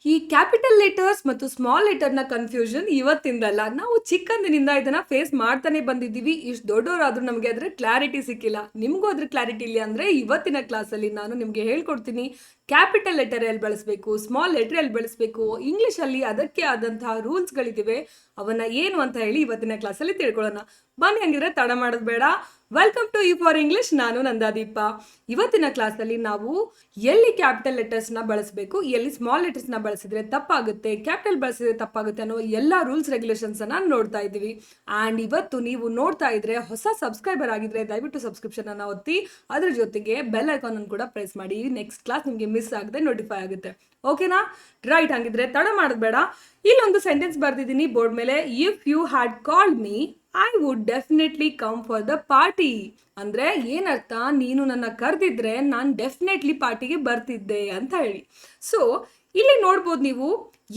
ಈ capital letters ಮತ್ತು small ಲೆಟರ್ನ confusion ಇವತ್ತಿಂದಲ್ಲ, ನಾವು ಚಿಕ್ಕಂದಿನಿಂದ ಇದನ್ನ ಫೇಸ್ ಮಾಡ್ತಾನೆ ಬಂದಿದ್ದೀವಿ. ಇಷ್ಟು ದೊಡ್ಡವರಾದ್ರೂ ನಮಗೆ ಅದ್ರ ಕ್ಲಾರಿಟಿ ಸಿಕ್ಕಿಲ್ಲ. ನಿಮಗೂ ಅದ್ರ ಕ್ಲಾರಿಟಿ ಇಲ್ಲ ಅಂದ್ರೆ ಇವತ್ತಿನ ಕ್ಲಾಸಲ್ಲಿ ನಾನು ನಿಮಗೆ ಹೇಳ್ಕೊಡ್ತೀನಿ ಕ್ಯಾಪಿಟಲ್ ಲೆಟರ್ ಎಲ್ಲಿ ಬಳಸಬೇಕು, ಸ್ಮಾಲ್ ಲೆಟರ್ ಎಲ್ಲಿ ಬಳಸಬೇಕು, ಇಂಗ್ಲೀಷಲ್ಲಿ ಅದಕ್ಕೆ ಆದಂತಹ ರೂಲ್ಸ್ಗಳಿವೆ, ಅವನ್ನ ಏನು ಅಂತ ಹೇಳಿ ಇವತ್ತಿನ ಕ್ಲಾಸಲ್ಲಿ ತಿಳ್ಕೊಳ್ಳೋಣ. ಬನ್ನಿ, ಹಂಗಿದ್ರೆ ತಡ ಮಾಡೋದು ಬೇಡ. Welcome to you for English. ನಾನು ನಂದಾದೀಪ. ಇವತ್ತಿನ ಕ್ಲಾಸಲ್ಲಿ ನಾವು ಎಲ್ಲಿ ಕ್ಯಾಪಿಟಲ್ ಲೆಟರ್ಸ್ನ ಬಳಸಬೇಕು, ಎಲ್ಲಿ ಸ್ಮಾಲ್ ಲೆಟರ್ಸ್ನ ಬಳಸಿದ್ರೆ ತಪ್ಪಾಗುತ್ತೆ, ಕ್ಯಾಪಿಟಲ್ ಬಳಸಿದ್ರೆ ತಪ್ಪಾಗುತ್ತೆ ಅನ್ನೋ ಎಲ್ಲ ರೂಲ್ಸ್ ರೆಗ್ಯುಲೇಷನ್ಸ್ ಅನ್ನ ನೋಡ್ತಾ ಇದ್ದೀವಿ. ಆ್ಯಂಡ್ ಇವತ್ತು ನೀವು ನೋಡ್ತಾ ಇದ್ರೆ ಹೊಸ ಸಬ್ಸ್ಕ್ರೈಬರ್ ಆಗಿದ್ರೆ ದಯವಿಟ್ಟು ಸಬ್ಸ್ಕ್ರಿಪ್ಷನ್ ಅನ್ನ ಒತ್ತಿ, ಅದ್ರ ಜೊತೆಗೆ ಬೆಲ್ ಐಕಾನ್ ಅನ್ನು ಕೂಡ ಪ್ರೆಸ್ ಮಾಡಿ. ನೆಕ್ಸ್ಟ್ ಕ್ಲಾಸ್ ನಿಮಗೆ ಮಿಸ್ ಆಗದೆ ನೋಟಿಫೈ ಆಗುತ್ತೆ. ಓಕೆನಾ? ರೈಟ್, ಹಂಗಿದ್ರೆ ತಡ ಮಾಡೋದು ಬೇಡ. ಇಲ್ಲೊಂದು ಸೆಂಟೆನ್ಸ್ ಬರ್ದಿದ್ದೀನಿ ಬೋರ್ಡ್ ಮೇಲೆ. If you had called me I would definitely come for the party. ಅಂದ್ರೆ ಏನರ್ಥ? ನೀನು ನನ್ನ ಕರೆದಿದ್ರೆ ನಾನು ಡೆಫಿನೆಟ್ಲಿ ಪಾರ್ಟಿಗೆ ಬರ್ತಿದ್ದೆ ಅಂತ ಹೇಳಿ. ಸೊ ಇಲ್ಲಿ ನೋಡ್ಬೋದು ನೀವು,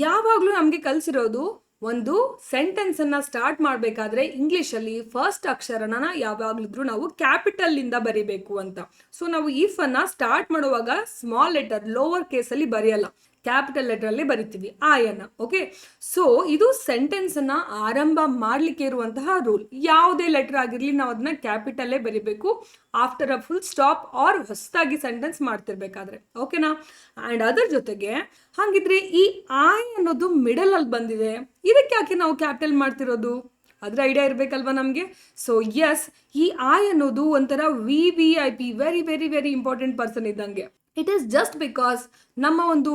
ಯಾವಾಗಲೂ ನಮಗೆ ಕಲಿಸಿರೋದು ಒಂದು ಸೆಂಟೆನ್ಸ್ ಅನ್ನ ಸ್ಟಾರ್ಟ್ ಮಾಡಬೇಕಾದ್ರೆ ಇಂಗ್ಲಿಷಲ್ಲಿ ಫಸ್ಟ್ ಅಕ್ಷರನ ಯಾವಾಗಲಿದ್ರು ನಾವು ಕ್ಯಾಪಿಟಲ್ ಇಂದ ಬರಿಬೇಕು ಅಂತ. ಸೊ ನಾವು ಇಫ್ ಅನ್ನ ಸ್ಟಾರ್ಟ್ ಮಾಡುವಾಗ ಸ್ಮಾಲ್ ಲೆಟರ್ ಲೋವರ್ ಕೇಸಲ್ಲಿ ಬರೆಯಲ್ಲ, ಕ್ಯಾಪಿಟಲ್ ಲೆಟರ್ ಅಲ್ಲಿ ಬರಿತೀವಿ ಆಯನ್ನ. ಓಕೆ, ಸೊ ಇದು ಸೆಂಟೆನ್ಸ್ ಅನ್ನ ಆರಂಭ ಮಾಡ್ಲಿಕ್ಕೆ ಇರುವಂತಹ ರೂಲ್. ಯಾವುದೇ ಲೆಟರ್ ಆಗಿರ್ಲಿ ನಾವು ಅದನ್ನ ಕ್ಯಾಪಿಟಲ್ಲೇ ಬರಿಬೇಕು after a full stop or ಹೊಸದಾಗಿ ಸೆಂಟೆನ್ಸ್ ಮಾಡ್ತಿರ್ಬೇಕಾದ್ರೆ. ಓಕೆನಾ? ಅಂಡ್ ಅದರ ಜೊತೆಗೆ ಹಾಗಿದ್ರೆ ಈ ಐ ಅನ್ನೋದು ಮಿಡಲ್ ಅಲ್ಲಿ ಬಂದಿದೆ, ಇದಕ್ಕೆ ಯಾಕೆ ನಾವು ಕ್ಯಾಪಿಟಲ್ ಮಾಡ್ತಿರೋದು? ಅದ್ರ ಐಡಿಯಾ ಇರಬೇಕಲ್ವಾ ನಮಗೆ. ಸೊ ಎಸ್, ಈ ಐ ಅನ್ನೋದು ಒಂಥರ VIP, very very very important person ಇದ್ದಂಗೆ. ಇಟ್ ಈಸ್ ಜಸ್ಟ್ ಬಿಕಾಸ್ ನಮ್ಮ ಒಂದು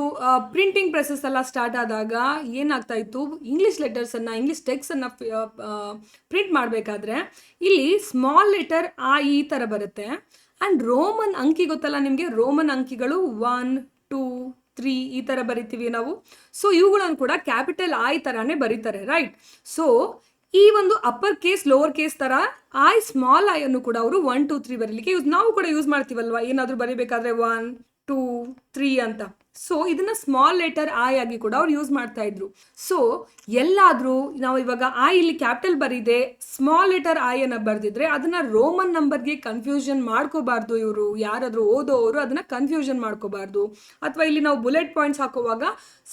ಪ್ರಿಂಟಿಂಗ್ ಪ್ರೆಸಸ್ ಎಲ್ಲ ಸ್ಟಾರ್ಟ್ ಆದಾಗ ಏನಾಗ್ತಾ ಇತ್ತು, ಇಂಗ್ಲೀಷ್ ಲೆಟರ್ಸನ್ನು, ಇಂಗ್ಲೀಷ್ ಟೆಕ್ಸ್ಟನ್ನು ಪ್ರಿಂಟ್ ಮಾಡಬೇಕಾದ್ರೆ ಇಲ್ಲಿ ಸ್ಮಾಲ್ ಲೆಟರ್ ಈ ಥರ ಬರುತ್ತೆ. ಆ್ಯಂಡ್ ರೋಮನ್ ಅಂಕಿ ಗೊತ್ತಲ್ಲ ನಿಮಗೆ, ರೋಮನ್ ಅಂಕಿಗಳು 1, 2, 3 ಈ ಥರ ಬರಿತೀವಿ ನಾವು. ಸೊ ಇವುಗಳನ್ನು ಕೂಡ ಕ್ಯಾಪಿಟಲ್ ಐ ಥರನೇ ಬರೀತಾರೆ, ರೈಟ್? ಸೊ ಈ ಒಂದು ಅಪ್ಪರ್ ಕೇಸ್ ಲೋವರ್ ಕೇಸ್ ತರ ಐ ಸ್ಮಾಲ್ ಐ ಅನ್ನು ಕೂಡ ಅವರು 1, 2, 3 ಬರೀಲಿಕ್ಕೆ ನಾವು ಕೂಡ ಯೂಸ್ ಮಾಡ್ತೀವಲ್ವಾ, ಏನಾದರೂ ಬರೀಬೇಕಾದ್ರೆ 1, 2, 3 ಅಂತ. ಸೊ ಇದನ್ನ ಸ್ಮಾಲ್ ಲೆಟರ್ ಐ ಆಗಿ ಕೂಡ ಅವ್ರು ಯೂಸ್ ಮಾಡ್ತಾ ಇದ್ರು. ಸೊ ಎಲ್ಲಾದ್ರೂ ನಾವು ಇವಾಗ ಐ ಇಲ್ಲಿ ಕ್ಯಾಪಿಟಲ್ ಬರೀದೆ ಸ್ಮಾಲ್ ಲೆಟರ್ ಐ ಅನ್ನ ಬರ್ದಿದ್ರೆ ಅದನ್ನ ರೋಮನ್ ನಂಬರ್ಗೆ ಕನ್ಫ್ಯೂಷನ್ ಮಾಡ್ಕೋಬಾರ್ದು. ಇವರು ಯಾರಾದ್ರೂ ಓದೋರು ಅದನ್ನ ಕನ್ಫ್ಯೂಷನ್ ಮಾಡ್ಕೋಬಾರ್ದು. ಅಥವಾ ಇಲ್ಲಿ ನಾವು ಬುಲೆಟ್ ಪಾಯಿಂಟ್ಸ್ ಹಾಕುವಾಗ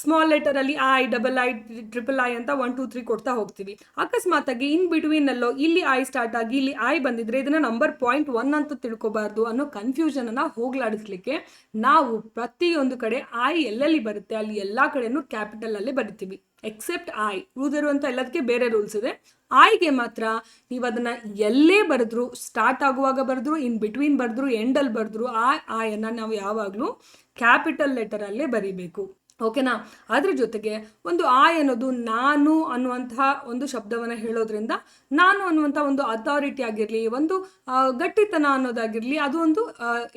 ಸ್ಮಾಲ್ ಲೆಟರ್ ಅಲ್ಲಿ I, double I, triple I ಅಂತ 1, 2, 3 ಕೊಡ್ತಾ ಹೋಗ್ತೀವಿ. ಅಕಸ್ಮಾತ್ ಆಗಿ ಇನ್ ಬಿಟ್ವೀನ್ ಅಲ್ಲೋ ಇಲ್ಲಿ ಐ ಸ್ಟಾರ್ಟ್ ಆಗಿ ಇಲ್ಲಿ ಐ ಬಂದಿದ್ರೆ ಇದನ್ನ ನಂಬರ್ 0.1 ಅಂತ ತಿಳ್ಕೊಬಾರ್ದು ಅನ್ನೋ ಕನ್ಫ್ಯೂಷನ್ ಅನ್ನ ಹೋಗ್ಲಾಡಿಸ್ಲಿಕ್ಕೆ ನಾವು ಪ್ರತಿಯೊಂದು ಕಡೆ ಐ ಎಲ್ಲೆಲ್ಲಿ ಬರುತ್ತೆ ಅಲ್ಲಿ ಎಲ್ಲಾ ಕಡೆನೂ ಕ್ಯಾಪಿಟಲ್ ಅಲ್ಲೇ ಬರಿತೀವಿ, ಎಕ್ಸೆಪ್ಟ್ ಐ. ಉಳಿದಿರುವಂತ ಎಲ್ಲದಕ್ಕೆ ಬೇರೆ ರೂಲ್ಸ್ ಇದೆ. ಐಗೆ ಮಾತ್ರ ನೀವು ಅದನ್ನ ಎಲ್ಲೇ ಬರೆದ್ರು, ಸ್ಟಾರ್ಟ್ ಆಗುವಾಗ ಬರೆದ್ರು, ಇನ್ ಬಿಟ್ವೀನ್ ಬರೆದ್ರು, ಎಂಡಲ್ಲಿ ಬರೆದ್ರು, ಐ ಅನ್ನ ನಾವು ಯಾವಾಗಲೂ ಕ್ಯಾಪಿಟಲ್ ಲೆಟರ್ ಅಲ್ಲೇ ಬರಿಬೇಕು. ಓಕೆನಾ? ಅದ್ರ ಜೊತೆಗೆ ಒಂದು ಐ ಅನ್ನೋದು ನಾನು ಅನ್ನುವಂತಹ ಒಂದು ಶಬ್ದವನ್ನು ಹೇಳೋದ್ರಿಂದ, ನಾನು ಅನ್ನುವಂಥ ಒಂದು ಅಥಾರಿಟಿ ಆಗಿರಲಿ, ಒಂದು ಗಟ್ಟಿತನ ಅನ್ನೋದಾಗಿರಲಿ, ಅದು ಒಂದು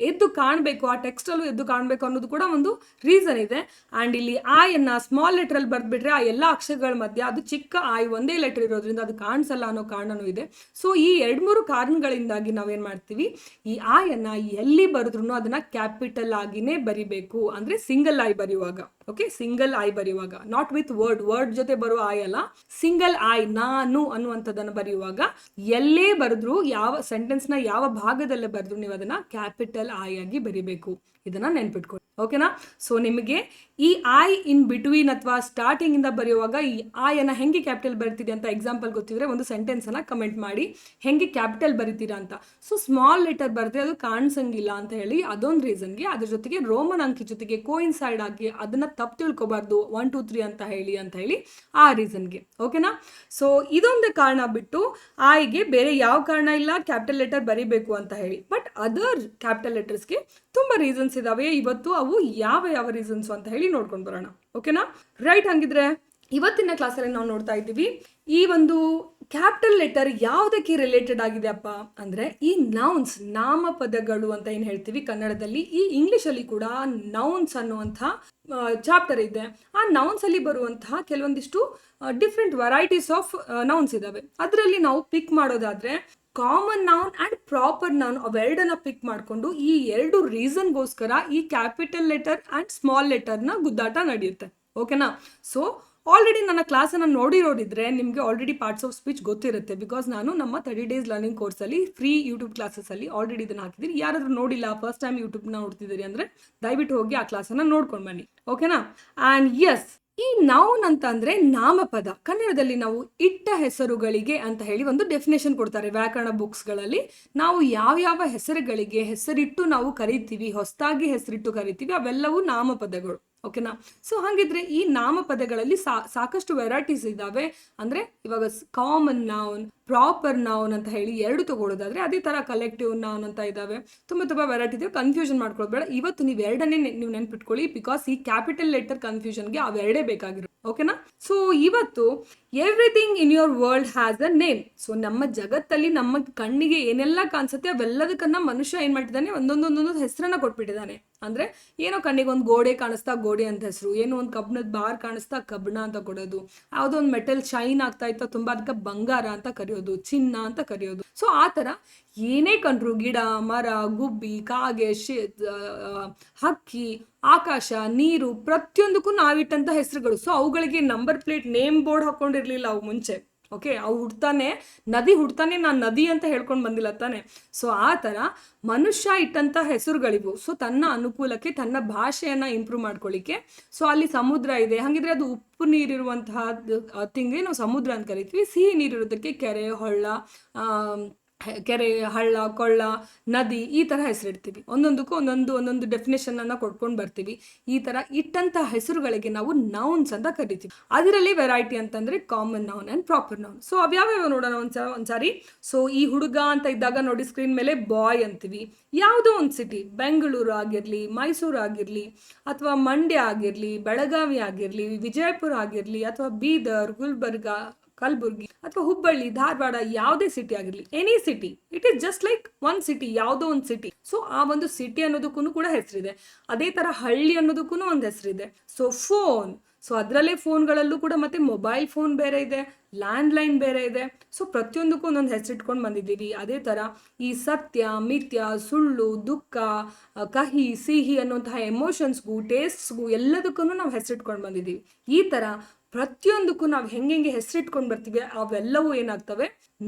ಎದ್ದು ಕಾಣಬೇಕು, ಆ ಟೆಕ್ಸ್ಟಲ್ಲೂ ಎದ್ದು ಕಾಣಬೇಕು ಅನ್ನೋದು ಕೂಡ ಒಂದು ರೀಸನ್ ಇದೆ. ಆ್ಯಂಡ್ ಇಲ್ಲಿ ಐ ಅನ್ನ ಸ್ಮಾಲ್ ಲೆಟ್ರಲ್ಲಿ ಬರೆದ್ಬಿಟ್ರೆ ಆ ಎಲ್ಲ ಅಕ್ಷರಗಳ ಮಧ್ಯೆ ಅದು ಚಿಕ್ಕ ಐ ಒಂದೇ ಲೆಟರ್ ಇರೋದ್ರಿಂದ ಅದು ಕಾಣಿಸಲ್ಲ ಅನ್ನೋ ಕಾರಣನೂ ಇದೆ. ಸೊ ಈ 2-3 ಕಾರಣಗಳಿಂದಾಗಿ ನಾವೇನು ಮಾಡ್ತೀವಿ, ಈ ಐ ಅನ್ನ ಎಲ್ಲಿ ಬರೆದ್ರೂ ಅದನ್ನ ಕ್ಯಾಪಿಟಲ್ ಆಗಿನೇ ಬರಿಬೇಕು. ಅಂದರೆ ಸಿಂಗಲ್ ಐ ಬರೆಯುವಾಗ, ಓಕೆ, ಸಿಂಗಲ್ ಐ ಬರೆಯುವಾಗ, ನಾಟ್ ವಿತ್ ವರ್ಡ್ ಜೊತೆ ಬರುವ ಐ ಅಲ್ಲ, ಸಿಂಗಲ್ ಐ, ನಾನು ಅನ್ನುವಂಥದ್ದನ್ನು ಬರೆಯುವಾಗ ಎಲ್ಲೇ ಬರೆದ್ರು, ಯಾವ ಸೆಂಟೆನ್ಸ್ ನ ಯಾವ ಭಾಗದಲ್ಲೇ ಬರೆದ್ರು ನೀವು ಅದನ್ನ ಕ್ಯಾಪಿಟಲ್ ಐ ಆಗಿ ಬರಿಬೇಕು. ಇದನ್ನ ನೆನ್ಪಿಟ್ಕೊಳ್ಳಿ. ಓಕೆನಾ? ಸೊ ನಿಮಗೆ ಈ ಐ ಇನ್ ಬಿಟ್ವೀನ್ ಅಥವಾ ಸ್ಟಾರ್ಟಿಂಗ್ ಇಂದ ಬರೆಯುವಾಗ ಈ ಐ ಅನ್ನ ಹೆಂಗೆ ಕ್ಯಾಪಿಟಲ್ ಬರಿತೀರಿ ಅಂತ ಎಕ್ಸಾಂಪಲ್ ಗೊತ್ತಿದ್ರೆ ಒಂದು ಸೆಂಟೆನ್ಸ್ ಅನ್ನ ಕಮೆಂಟ್ ಮಾಡಿ, ಹೆಂಗೆ ಕ್ಯಾಪಿಟಲ್ ಬರಿತೀರಾ ಅಂತ. ಸೊ ಸ್ಮಾಲ್ ಲೆಟರ್ ಬರೆದ್ರೆ ಅದು ಕಾಣಿಸಂಗಿಲ್ಲ ಅಂತ ಹೇಳಿ ಅದೊಂದು ರೀಸನ್ಗೆ, ಅದ್ರ ಜೊತೆಗೆ ರೋಮನ್ ಅಂಕಿ ಜೊತೆಗೆ ಕೋಇನ್ಸೈಡ್ ಆಗಿ ಅದನ್ನ ತಪ್ಪು ತಿಳ್ಕೊಬಾರ್ದು 1, 2, 3 ಅಂತ ಹೇಳಿ ಆ ರೀಸನ್ಗೆ. ಓಕೆನಾ? ಸೊ ಇದೊಂದೇ ಕಾರಣ ಬಿಟ್ಟು ಐಗೆ ಬೇರೆ ಯಾವ ಕಾರಣ ಇಲ್ಲ ಕ್ಯಾಪಿಟಲ್ ಲೆಟರ್ ಬರಿಬೇಕು ಅಂತ ಹೇಳಿ. ಬಟ್ ಅದರ್ ಕ್ಯಾಪಿಟಲ್ ಲೆಟರ್ಸ್ಗೆ ತುಂಬಾ ರೀಸನ್ಸ್ ಇದಾವೆ. ಇವತ್ತು ಅವು ಯಾವ ರೀಸನ್ಸ್ ಅಂತ ಹೇಳಿ ನೋಡ್ಕೊಂಡು ಬರೋಣ. ಓಕೆನಾ? ರೈಟ್, ಹಂಗಿದ್ರೆ ಇವತ್ತಿನ ಕ್ಲಾಸಲ್ಲಿ ನಾವು ನೋಡ್ತಾ ಇದ್ದೀವಿ ಈ ಒಂದು ಕ್ಯಾಪಿಟಲ್ ಲೆಟರ್ ಯಾವುದಕ್ಕೆ ರಿಲೇಟೆಡ್ ಆಗಿದೆ ಅಪ್ಪ ಅಂದ್ರೆ ಈ ನೌನ್ಸ್, ನಾಮಪದಗಳು ಅಂತ ಏನು ಹೇಳ್ತೀವಿ ಕನ್ನಡದಲ್ಲಿ, ಈ ಇಂಗ್ಲಿಷಲ್ಲಿ ಕೂಡ ನೌನ್ಸ್ ಅನ್ನುವಂಥ ಚಾಪ್ಟರ್ ಇದೆ. ಆ ನೌನ್ಸ್ ಅಲ್ಲಿ ಬರುವಂತಹ ಕೆಲವೊಂದಿಷ್ಟು ಡಿಫ್ರೆಂಟ್ ವೆರೈಟೀಸ್ ಆಫ್ ನೌನ್ಸ್ ಇದಾವೆ. ಅದರಲ್ಲಿ ನಾವು ಪಿಕ್ ಮಾಡೋದಾದ್ರೆ common noun and proper noun ಅವೆರಡನ್ನ ಪಿಕ್ ಮಾಡಿಕೊಂಡು ಈ 2 ರೀಸನ್ಗೋಸ್ಕರ ಈ ಕ್ಯಾಪಿಟಲ್ ಲೆಟರ್ ಆ್ಯಂಡ್ ಸ್ಮಾಲ್ ಲೆಟರ್ನ ಗುದ್ದಾಟ ನಡೆಯುತ್ತೆ. ಓಕೆನಾ? ಸೊ ಆಲ್ರೆಡಿ ನನ್ನ ಕ್ಲಾಸನ್ನು ನೋಡಿರೋರಿದ್ರೆ ನಿಮಗೆ ಆಲ್ರೆಡಿ ಪಾರ್ಟ್ಸ್ ಆಫ್ ಸ್ಪೀಚ್ ಗೊತ್ತಿರುತ್ತೆ, ಬಿಕಾಸ್ ನಾನು ನಮ್ಮ 30 ಡೇಸ್ ಲರ್ನಿಂಗ್ ಕೋರ್ಸಲ್ಲಿ ಫ್ರೀ ಯೂಟ್ಯೂಬ್ ಕ್ಲಾಸಸ್ಸಲ್ಲಿ ಆಲ್ರೆಡಿ ಇದನ್ನು ಹಾಕಿದ್ದೀನಿ. ಯಾರಾದರೂ ನೋಡಿಲ್ಲ, ಫಸ್ಟ್ ಟೈಮ್ ಯೂಟ್ಯೂಬ್ನ ನೋಡ್ತಿದ್ದೀರಿ ಅಂದರೆ ದಯವಿಟ್ಟು ಹೋಗಿ ಆ ಕ್ಲಾಸನ್ನು ನೋಡ್ಕೊಂಡು ಬನ್ನಿ, ಓಕೆನಾ. ಆ್ಯಂಡ್ ಎಸ್, ಈ ನೌನ್ ಅಂತ ಅಂದ್ರೆ ನಾಮಪದ. ಕನ್ನಡದಲ್ಲಿ ನಾವು ಇಟ್ಟ ಹೆಸರುಗಳಿಗೆ ಅಂತ ಹೇಳಿ ಒಂದು ಡೆಫಿನೇಷನ್ ಕೊಡ್ತಾರೆ ವ್ಯಾಕರಣ ಬುಕ್ಸ್ಗಳಲ್ಲಿ. ನಾವು ಯಾವ್ಯಾವ ಹೆಸರುಗಳಿಗೆ ಹೆಸರಿಟ್ಟು ನಾವು ಕರಿತೀವಿ, ಹೊಸದಾಗಿ ಹೆಸರಿಟ್ಟು ಕರಿತೀವಿ, ಅವೆಲ್ಲವೂ ನಾಮಪದಗಳು, ಓಕೆನಾ. ಸೊ ಹಾಗಿದ್ರೆ ಈ ನಾಮಪದಗಳಲ್ಲಿ ಸಾಕಷ್ಟು ವೆರೈಟೀಸ್ ಇದ್ದಾವೆ. ಅಂದರೆ ಇವಾಗ ಕಾಮನ್ ನೌನ್, ಪ್ರಾಪರ್ ನೌನ್ ಅಂತ ಹೇಳಿ ಎರಡು ತಗೊಳ್ಳೋದಾದ್ರೆ, ಅದೇ ಥರ ಕಲೆಕ್ಟಿವ್ ನೌನ್ ಅಂತ ಇದ್ದಾವೆ. ತುಂಬ ವೆರೈಟಿ ಇದೆ, ಕನ್ಫ್ಯೂಷನ್ ಮಾಡ್ಕೊಳ್ಬೇಡ. ಇವತ್ತು ನೀವು ಎರಡನ್ನೇ ನೀವು ನೆನ್ಪಿಟ್ಕೊಳ್ಳಿ, ಬಿಕಾಸ್ ಈ ಕ್ಯಾಪಿಟಲ್ ಲೆಟರ್ ಕನ್ಫ್ಯೂಷನ್ಗೆ ಅವೆರಡೇ ಬೇಕಾಗಿರೋ, ಓಕೆನಾ. ಸೊ ಇವತ್ತು everything in your world has a name. So ನಮ್ಮ ಜಗತ್ತಲ್ಲಿ ನಮ್ಮ ಕಣ್ಣಿಗೆ ಏನೆಲ್ಲ ಕಾಣಿಸುತ್ತೆ ಅವೆಲ್ಲದಕ್ಕನ್ನ ಮನುಷ್ಯ ಏನು ಮಾಡಿದ್ದಾನೆ, ಒಂದೊಂದೊಂದೊಂದು ಹೆಸರನ್ನ ಕೊಟ್ಬಿಟ್ಟಿದ್ದಾನೆ. ಅಂದರೆ ಏನೋ ಕಣ್ಣಿಗೆ ಒಂದು ಗೋಡೆ ಕಾಣಿಸ್ತಾ ಗೋಡೆ ಅಂತ ಹೆಸರು, ಏನೋ ಒಂದು ಕಬ್ಬಿಣದ ಬಾರ್ ಕಾಣಿಸ್ತಾ ಕಬ್ಬಣ ಅಂತ ಕೊಡೋದು, ಯಾವುದೋ ಒಂದು ಮೆಟಲ್ ಶೈನ್ ಆಗ್ತಾ ಇತ್ತು ತುಂಬ ಅದಕ್ಕೆ ಬಂಗಾರ ಅಂತ ಕರೆಯೋದು, ಚಿನ್ನ ಅಂತ ಕರೆಯೋದು. ಸೊ ಆ ಥರ ಏನೇ ಕಂಡ್ರು, ಗಿಡ, ಮರ, ಗುಬ್ಬಿ, ಕಾಗೆ, ಹಕ್ಕಿ, ಆಕಾಶ, ನೀರು, ಪ್ರತಿಯೊಂದಕ್ಕೂ ನಾವಿಟ್ಟಂಥ ಹೆಸರುಗಳು. ಸೊ ಅವುಗಳಿಗೆ ನಂಬರ್ ಪ್ಲೇಟ್, ನೇಮ್ ಬೋರ್ಡ್ ಹಾಕೊಂಡಿರ್ಲಿಲ್ಲ ಅವು ಮುಂಚೆ, ಓಕೆ. ಅವು ಹುಡ್ತಾನೆ, ನದಿ ಹುಡ್ತಾನೆ, ನಾನು ನದಿ ಅಂತ ಹೇಳ್ಕೊಂಡು ಬಂದಿಲ್ಲ ತಾನೆ. ಸೊ ಆ ಥರ ಮನುಷ್ಯ ಇಟ್ಟಂಥ ಹೆಸರುಗಳಿವು. ಸೊ ತನ್ನ ಅನುಕೂಲಕ್ಕೆ, ತನ್ನ ಭಾಷೆಯನ್ನು ಇಂಪ್ರೂವ್ ಮಾಡ್ಕೊಳ್ಳಿಕ್ಕೆ. ಸೊ ಅಲ್ಲಿ ಸಮುದ್ರ ಇದೆ, ಹಾಗಿದ್ರೆ ಅದು ಉಪ್ಪು ನೀರಿರುವಂತಹ ತಿಂಗೆ ನಾವು ಸಮುದ್ರ ಅಂತ ಕರಿತೀವಿ. ಸಿಹಿ ನೀರಿರೋದಕ್ಕೆ ಕೆರೆ, ಹಳ್ಳ, ಕೊಳ್ಳ, ನದಿ, ಈ ಥರ ಹೆಸರಿಡ್ತೀವಿ. ಒಂದೊಂದಕ್ಕೂ ಒಂದೊಂದು ಡೆಫಿನೇಷನನ್ನು ಕೊಡ್ಕೊಂಡು ಬರ್ತೀವಿ. ಈ ಥರ ಇಟ್ಟಂಥ ಹೆಸರುಗಳಿಗೆ ನಾವು ನೌನ್ಸ್ ಅಂತ ಕರಿತೀವಿ. ಅದರಲ್ಲಿ ವೆರೈಟಿ ಅಂತಂದರೆ common noun and proper noun. So ಅವ್ಯಾವ್ಯಾವ ನೋಡೋಣ ಒಂದ್ಸಾರಿ. ಸೊ ಈ ಹುಡುಗ ಅಂತ ಇದ್ದಾಗ ನೋಡಿ ಸ್ಕ್ರೀನ್ ಮೇಲೆ ಬಾಯ್ ಅಂತೀವಿ. ಯಾವುದೋ ಒಂದು ಸಿಟಿ, ಬೆಂಗಳೂರು ಆಗಿರಲಿ, ಮೈಸೂರು ಆಗಿರಲಿ, ಅಥವಾ ಮಂಡ್ಯ ಆಗಿರಲಿ, ಬೆಳಗಾವಿ ಆಗಿರಲಿ, ವಿಜಯಪುರ ಆಗಿರಲಿ, ಅಥವಾ ಬೀದರ್, ಗುಲ್ಬರ್ಗ, ಕಲಬುರ್ಗಿ, ಅಥವಾ ಹುಬ್ಬಳ್ಳಿ, ಧಾರವಾಡ, ಯಾವುದೇ ಸಿಟಿ ಆಗಿರಲಿ, any city, it is just like one city, ಯಾವುದೋ ಒಂದು ಸಿಟಿ. ಸೊ ಆ ಒಂದು ಸಿಟಿ ಅನ್ನೋದಕ್ಕೂ ಕೂಡ ಹೆಸರಿದೆ. ಅದೇ ಥರ ಹಳ್ಳಿ ಅನ್ನೋದಕ್ಕೂ ಒಂದು ಹೆಸರಿದೆ. ಸೊ ಫೋನ್, ಸೊ ಅದರಲ್ಲೇ ಫೋನ್ಗಳಲ್ಲೂ ಕೂಡ ಮತ್ತೆ ಮೊಬೈಲ್ ಫೋನ್ ಬೇರೆ ಇದೆ, ಲ್ಯಾಂಡ್ಲೈನ್ ಬೇರೆ ಇದೆ. ಸೊ ಪ್ರತಿಯೊಂದಕ್ಕೂ ಒಂದೊಂದು ಹೆಸರಿಟ್ಕೊಂಡು ಬಂದಿದ್ದೀವಿ. ಅದೇ ಥರ ಈ ಸತ್ಯ, ಮಿಥ್ಯ, ಸುಳ್ಳು, ದುಃಖ, ಕಹಿ, ಸಿಹಿ ಅನ್ನುವಂತಹ ಎಮೋಷನ್ಸ್ಗೂ, ಟೇಸ್ಟ್ಸ್ಗೂ ಎಲ್ಲದಕ್ಕೂ ನಾವು ಹೆಸರಿಟ್ಕೊಂಡು ಬಂದಿದ್ದೀವಿ. ಈ ಥರ ಪ್ರತಿಯೊಂದಕ್ಕೂ ನಾವು ಹೆಂಗೆ ಹೆಸರಿಟ್ಕೊಂಡು ಬರ್ತೀವಿ ಅವೆಲ್ಲವೂ ಏನಾಗ್ತವೆ,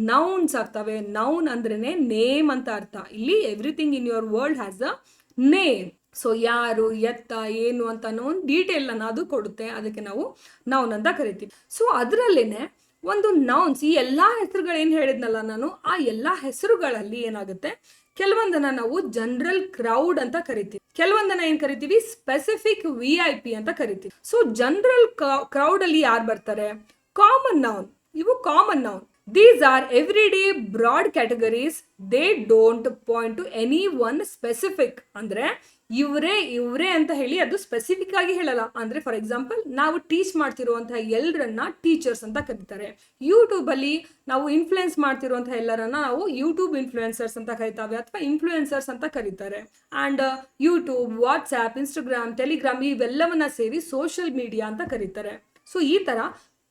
ನೌನ್ಸ್ ಆಗ್ತವೆ. ನೌನ್ ಅಂದ್ರೇನೆ ನೇಮ್ ಅಂತ ಅರ್ಥ. ಇಲ್ಲಿ everything in your world has a name. So ಯಾರು, ಎತ್ತ, ಏನು ಅಂತ ಅನ್ನೋ ಒಂದು ಡೀಟೇಲ್ ಅನ್ನ ಅದು ಕೊಡುತ್ತೆ. ಅದಕ್ಕೆ ನಾವು ನೌನ್ ಅಂತ ಕರಿತೀವಿ. ಸೊ ಅದರಲ್ಲೇನೆ ಒಂದು ನೌನ್ಸ್, ಈ ಎಲ್ಲ ಹೆಸರುಗಳು ಏನು ಹೇಳಿದ್ನಲ್ಲ ನಾನು, ಆ ಎಲ್ಲ ಹೆಸರುಗಳಲ್ಲಿ ಏನಾಗುತ್ತೆ, ಕೆಲವೊಂದನ್ನ ನಾವು ಜನರಲ್ ಕ್ರೌಡ್ ಅಂತ ಕರಿತೀವಿ, ಕೆಲವೊಂದನ್ನ ಏನ್ ಕರಿತೀವಿ, ಸ್ಪೆಸಿಫಿಕ್ VIP ಅಂತ ಕರಿತೀವಿ. ಸೊ ಜನರಲ್ ಕ್ರೌಡ್ ಅಲ್ಲಿ ಯಾರು ಬರ್ತಾರೆ, ಕಾಮನ್ ನೌನ್. ಇವು common noun. These are everyday broad categories. They don't point to any one specific. ಅಂದ್ರೆ ಇವರೇ ಅಂತ ಹೇಳಿ ಅದು ಸ್ಪೆಸಿಫಿಕ್ ಆಗಿ ಹೇಳಲ್ಲ. ಅಂದ್ರೆ ಫಾರ್ ಎಕ್ಸಾಂಪಲ್, ನಾವು ಟೀಚ್ ಮಾಡ್ತಿರುವಂತಹ ಎಲ್ಲರನ್ನ ಟೀಚರ್ಸ್ ಅಂತ ಕರೀತಾರೆ. ಯೂಟ್ಯೂಬ್ ಅಲ್ಲಿ ನಾವು ಇನ್ಫ್ಲುಯೆನ್ಸ್ ಮಾಡ್ತಿರುವಂತಹ ಎಲ್ಲರನ್ನ ನಾವು ಯೂಟ್ಯೂಬ್ ಇನ್ಫ್ಲುಯೆನ್ಸರ್ಸ್ ಅಂತ ಕರಿತಾವೆ, ಅಥವಾ ಇನ್ಫ್ಲುಯೆನ್ಸರ್ಸ್ ಅಂತ ಕರೀತಾರೆ. And YouTube, WhatsApp, Instagram, Telegram ಇವೆಲ್ಲವನ್ನ ಸೇರಿ ಸೋಷಿಯಲ್ ಮೀಡಿಯಾ ಅಂತ ಕರೀತಾರೆ. ಸೊ ಈ ತರ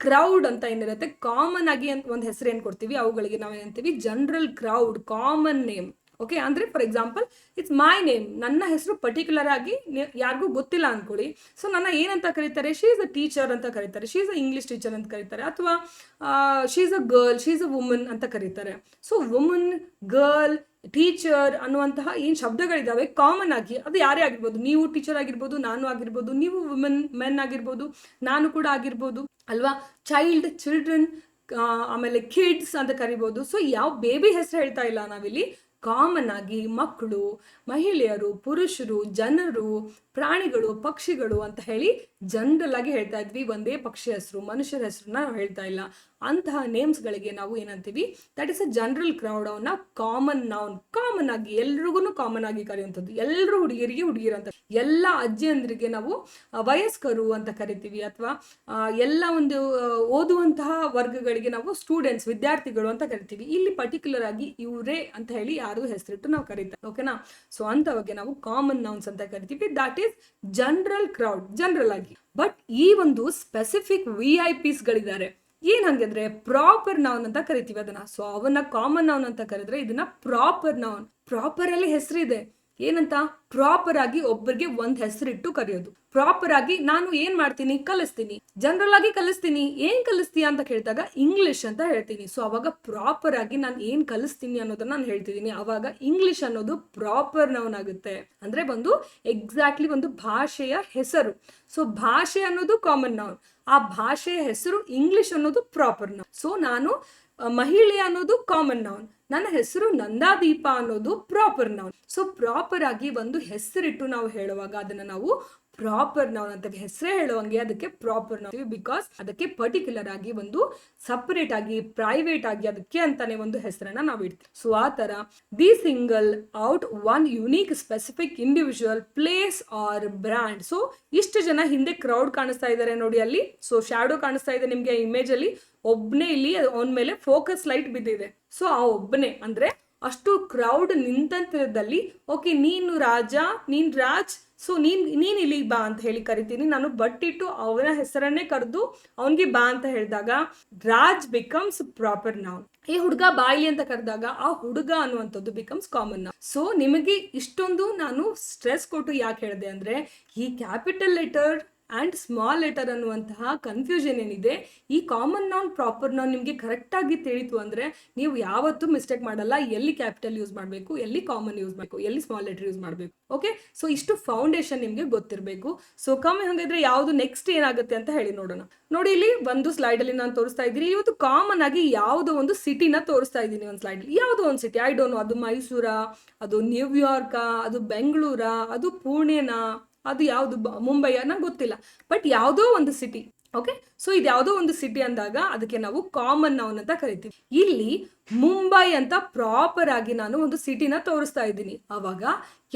ಕ್ರೌಡ್ ಅಂತ ಏನಿರುತ್ತೆ, ಕಾಮನ್ ಆಗಿ ಒಂದು ಹೆಸರು ಏನು ಕೊಡ್ತೀವಿ, ಅವುಗಳಿಗೆ ನಾವು ಏನಂತೀವಿ, general crowd, common name. Okay. ಅಂದರೆ for example, it's my name, ನನ್ನ ಹೆಸರು ಪರ್ಟಿಕ್ಯುಲರ್ ಆಗಿ ಯಾರಿಗೂ ಗೊತ್ತಿಲ್ಲ ಅಂದ್ಕೊಳ್ಳಿ. ಸೊ ನನ್ನ ಏನಂತ ಕರೀತಾರೆ, ಶಿ ಈಸ್ ಅ ಟೀಚರ್ ಅಂತ ಕರೀತಾರೆ, she is a English teacher ಅಂತ ಕರೀತಾರೆ, ಅಥವಾ she is a girl, she is a woman ಅಂತ ಕರೀತಾರೆ. ಸೊ ವುಮನ್, ಗರ್ಲ್, ಟೀಚರ್ ಅನ್ನುವಂತಹ ಏನು ಶಬ್ದಗಳಿದ್ದಾವೆ ಕಾಮನ್ ಆಗಿ, ಅದು ಯಾರೇ ಆಗಿರ್ಬೋದು, ನೀವು ಟೀಚರ್ ಆಗಿರ್ಬೋದು, ನಾನು ಆಗಿರ್ಬೋದು, ನೀವು ಮೆನ್ ಆಗಿರ್ಬೋದು, ನಾನು ಕೂಡ ಆಗಿರ್ಬೋದು ಅಲ್ವಾ. ಚೈಲ್ಡ್, ಚಿಲ್ಡ್ರನ್, ಆಮೇಲೆ ಕಿಡ್ಸ್ ಅಂತ ಕರಿಬೋದು. ಸೊ ಯಾವ ಬೇಬಿ ಹೆಸರು ಹೇಳ್ತಾ ಇಲ್ಲ ನಾವಿಲ್ಲಿ. ಕಾಮನ್ ಆಗಿ ಮಕ್ಕಳು, ಮಹಿಳೆಯರು, ಪುರುಷರು, ಜನರು, ಪ್ರಾಣಿಗಳು, ಪಕ್ಷಿಗಳು ಅಂತ ಹೇಳಿ ಜನರಲ್ ಆಗಿ ಹೇಳ್ತಾ ಇದ್ವಿ. ಒಂದೇ ಪಕ್ಷಿ ಹೆಸರು, ಮನುಷ್ಯರ ಹೆಸರನ್ನ ನಾವು ಹೇಳ್ತಾ ಇಲ್ಲ. ಅಂತಹ ನೇಮ್ಸ್ಗಳಿಗೆ ನಾವು ಏನಂತೀವಿ, that is a general crowd. ಅವನ್ನ ಕಾಮನ್ ನೌನ್, ಕಾಮನ್ ಆಗಿ ಎಲ್ರಿಗೂ ಕಾಮನ್ ಆಗಿ ಕರೆಯುವಂಥದ್ದು. ಎಲ್ಲರೂ ಹುಡುಗಿಯರಿಗೆ ಹುಡುಗಿಯರು ಅಂತ, ಎಲ್ಲ ಅಜ್ಜಿಯಂದ್ರಿಗೆ ನಾವು ವಯಸ್ಕರು ಅಂತ ಕರಿತೀವಿ, ಅಥವಾ ಎಲ್ಲ ಒಂದು ಓದುವಂತಹ ವರ್ಗಗಳಿಗೆ ನಾವು ಸ್ಟೂಡೆಂಟ್ಸ್, ವಿದ್ಯಾರ್ಥಿಗಳು ಅಂತ ಕರಿತೀವಿ. ಇಲ್ಲಿ ಪರ್ಟಿಕ್ಯುಲರ್ ಆಗಿ ಇವರೇ ಅಂತ ಹೇಳಿ ಯಾರು ಹೆಸರಿಟ್ಟು ನಾವು ಕರಿತೀವಿ, ಓಕೆನಾ. ಸೊ ಅಂತವಕ್ಕೆ ನಾವು ಕಾಮನ್ ನೌನ್ಸ್ ಅಂತ ಕರಿತೀವಿ. That is general crowd, general ಆಗಿ. ಬಟ್ ಈ ಒಂದು ಸ್ಪೆಸಿಫಿಕ್ VIPs ಗಳಿದ್ದಾರೆ. ಏನ್ ಹಂಗಂದ್ರೆ ಪ್ರಾಪರ್ ನೌನ್ ಅಂತ ಕರಿತೀವಿ ಅದನ್ನ. ಸೊ ಅವನ್ನ ಕಾಮನ್ ನೌನ್ ಅಂತ ಕರೆದ್ರೆ ಇದನ್ನ ಪ್ರಾಪರ್ ನೌನ್. ಪ್ರಾಪರ್ ಅಲ್ಲಿ ಹೆಸರಿದೆ, ಏನಂತ, ಪ್ರಾಪರ್ ಆಗಿ ಒಬ್ಬರಿಗೆ ಒಂದ್ ಹೆಸರಿಟ್ಟು ಕರೆಯೋದು. ಪ್ರಾಪರ್ ಆಗಿ ನಾನು ಏನ್ ಮಾಡ್ತೀನಿ, ಕಲಿಸ್ತೀನಿ, ಜನರಲ್ ಆಗಿ ಕಲಿಸ್ತೀನಿ. ಏನ್ ಕಲಿಸ್ತೀಯಾ ಅಂತ ಕೇಳಿದಾಗ ಇಂಗ್ಲಿಷ್ ಅಂತ ಹೇಳ್ತೀನಿ. ಸೊ ಅವಾಗ ಪ್ರಾಪರ್ ಆಗಿ ನಾನು ಏನ್ ಕಲಿಸ್ತೀನಿ ಅನ್ನೋದನ್ನ ನಾನು ಹೇಳ್ತಿದ್ದೀನಿ. ಅವಾಗ ಇಂಗ್ಲಿಷ್ ಅನ್ನೋದು ಪ್ರಾಪರ್ ನೌನ್ ಆಗುತ್ತೆ. ಅಂದ್ರೆ ಒಂದು ಎಕ್ಸಾಕ್ಟ್ಲಿ ಒಂದು ಭಾಷೆಯ ಹೆಸರು. ಸೊ ಭಾಷೆ ಅನ್ನೋದು ಕಾಮನ್ ನೌನ್, ಆ ಭಾಷೆಯ ಹೆಸರು ಇಂಗ್ಲಿಷ್ ಅನ್ನೋದು ಪ್ರಾಪರ್ ನೌನ್. ಸೊ ನಾನು ಮಹಿಳೆ ಅನ್ನೋದು ಕಾಮನ್ ನೌನ್, ನನ್ನ ಹೆಸರು ನಂದಾದೀಪ ಅನ್ನೋದು ಪ್ರಾಪರ್ ನೌನ್. ಸೊ ಪ್ರಾಪರ್ ಆಗಿ ಒಂದು ಹೆಸರಿಟ್ಟು ನಾವು ಹೇಳುವಾಗ ಅದನ್ನ ನಾವು ಪ್ರಾಪರ್ ನೌನ್ ಅಂತ, ಹೆಸರೇ ಹೇಳುವಂಗೆ ಅದಕ್ಕೆ ಪ್ರಾಪರ್ ನೌನ್, ಬಿಕಾಸ್ ಅದಕ್ಕೆ ಪರ್ಟಿಕ್ಯುಲರ್ ಆಗಿ ಒಂದು ಸಪರೇಟ್ ಆಗಿ ಪ್ರೈವೇಟ್ ಆಗಿ ಅದಕ್ಕೆ ಅಂತಾನೆ ಒಂದು ಹೆಸರನ್ನ ನಾವು ಇಡ್ತೀವಿ. ಸೊ ಆ ತರ the single out one unique specific individual place or brand. So ಇಷ್ಟು ಜನ ಹಿಂದೆ ಕ್ರೌಡ್ ಕಾಣಿಸ್ತಾ ಇದ್ದಾರೆ ನೋಡಿ ಅಲ್ಲಿ. ಸೊ ಶಾಡೋ ಕಾಣಿಸ್ತಾ ಇದೆ ನಿಮ್ಗೆ ಇಮೇಜ್ ಅಲ್ಲಿ. ಒಬ್ನೇ ಇಲ್ಲಿ ಅವನ ಮೇಲೆ ಫೋಕಸ್ ಲೈಟ್ ಬಿದ್ದಿದೆ. ಸೊ ಆ ಒಬ್ಬನೇ ಅಂದ್ರೆ ಅಷ್ಟು ಕ್ರೌಡ್ ನಿಂತಂತರದಲ್ಲಿ ಓಕೆ ನೀನು ರಾಜ, ನೀನ್ ರಾಜ್, ಸೊ ನೀನ್ ಇಲ್ಲಿ ಬಾ ಅಂತ ಹೇಳಿ ಕರಿತೀನಿ ನಾನು. ಬಟ್ಟಿಟ್ಟು ಅವನ ಹೆಸರನ್ನೇ ಕರೆದು ಅವನಿಗೆ ಬಾ ಅಂತ ಹೇಳಿದಾಗ ರಾಜ್ ಬಿಕಮ್ಸ್ ಪ್ರಾಪರ್ ನೌನ್. ಈ ಹುಡುಗ ಬಾಯಿಲಿ ಅಂತ ಕರೆದಾಗ ಆ ಹುಡುಗ ಅನ್ನುವಂಥದ್ದು ಬಿಕಮ್ಸ್ ಕಾಮನ್ ನೌನ್. ಸೊ ನಿಮಗೆ ಇಷ್ಟೊಂದು ನಾನು ಸ್ಟ್ರೆಸ್ ಕೊಟ್ಟು ಯಾಕೆ ಹೇಳಿದೆ ಅಂದ್ರೆ, ಈ capital letter and small letter ಅನ್ನುವಂತಹ ಕನ್ಫ್ಯೂಷನ್ ಏನಿದೆ, ಈ ಕಾಮನ್ ನೌನ್ ಪ್ರಾಪರ್ ನೌನ್ ನಿಮಗೆ ಕರೆಕ್ಟಾಗಿ ತಿಳಿತು ಅಂದರೆ ನೀವು ಯಾವತ್ತೂ ಮಿಸ್ಟೇಕ್ ಮಾಡಲ್ಲ. ಎಲ್ಲಿ ಕ್ಯಾಪಿಟಲ್ ಯೂಸ್ ಮಾಡಬೇಕು, ಎಲ್ಲಿ ಕಾಮನ್ ಯೂಸ್ ಮಾಡಬೇಕು, ಎಲ್ಲಿ ಸ್ಮಾಲ್ ಲೆಟರ್ ಯೂಸ್ ಮಾಡಬೇಕು. ಓಕೆ, ಸೊ ಇಷ್ಟು ಫೌಂಡೇಶನ್ ನಿಮಗೆ ಗೊತ್ತಿರಬೇಕು. ಸೊ ಕಮ್ಮಿ ಹಾಗಾದ್ರೆ ಯಾವುದು ನೆಕ್ಸ್ಟ್ ಏನಾಗುತ್ತೆ ಅಂತ ಹೇಳಿ ನೋಡೋಣ. ನೋಡಿ ಇಲ್ಲಿ ಒಂದು ಸ್ಲೈಡಲ್ಲಿ ನಾನು ತೋರಿಸ್ತಾ ಇದ್ದೀನಿ. ಇವತ್ತು ಕಾಮನ್ ಆಗಿ ಯಾವುದೋ ಒಂದು ಸಿಟಿನ ತೋರಿಸ್ತಾ ಇದ್ದೀನಿ ಒಂದು ಸ್ಲೈಡಲ್ಲಿ. ಯಾವುದೋ ಒಂದು ಸಿಟಿ, ಐ ಡೋಂಟ್ ನೋ, ಅದು ಮೈಸೂರಾ, ಅದು ನ್ಯೂಯಾರ್ಕಾ, ಅದು ಬೆಂಗಳೂರಾ, ಅದು ಪುಣೆನಾ, ಅದು ಯಾವುದು ಮುಂಬೈ, ನಂಗೆ ಗೊತ್ತಿಲ್ಲ, ಬಟ್ ಯಾವುದೋ ಒಂದು ಸಿಟಿ. ಓಕೆ, ಸೊ ಇದು ಯಾವುದೋ ಒಂದು ಸಿಟಿ ಅಂದಾಗ ಅದಕ್ಕೆ ನಾವು ಕಾಮನ್ ನೌನ್ ಅಂತ ಕರಿತೀವಿ. ಇಲ್ಲಿ ಮುಂಬೈ ಅಂತ ಪ್ರಾಪರ್ ಆಗಿ ನಾನು ಒಂದು ಸಿಟಿನ ತೋರಿಸ್ತಾ ಇದ್ದೀನಿ. ಅವಾಗ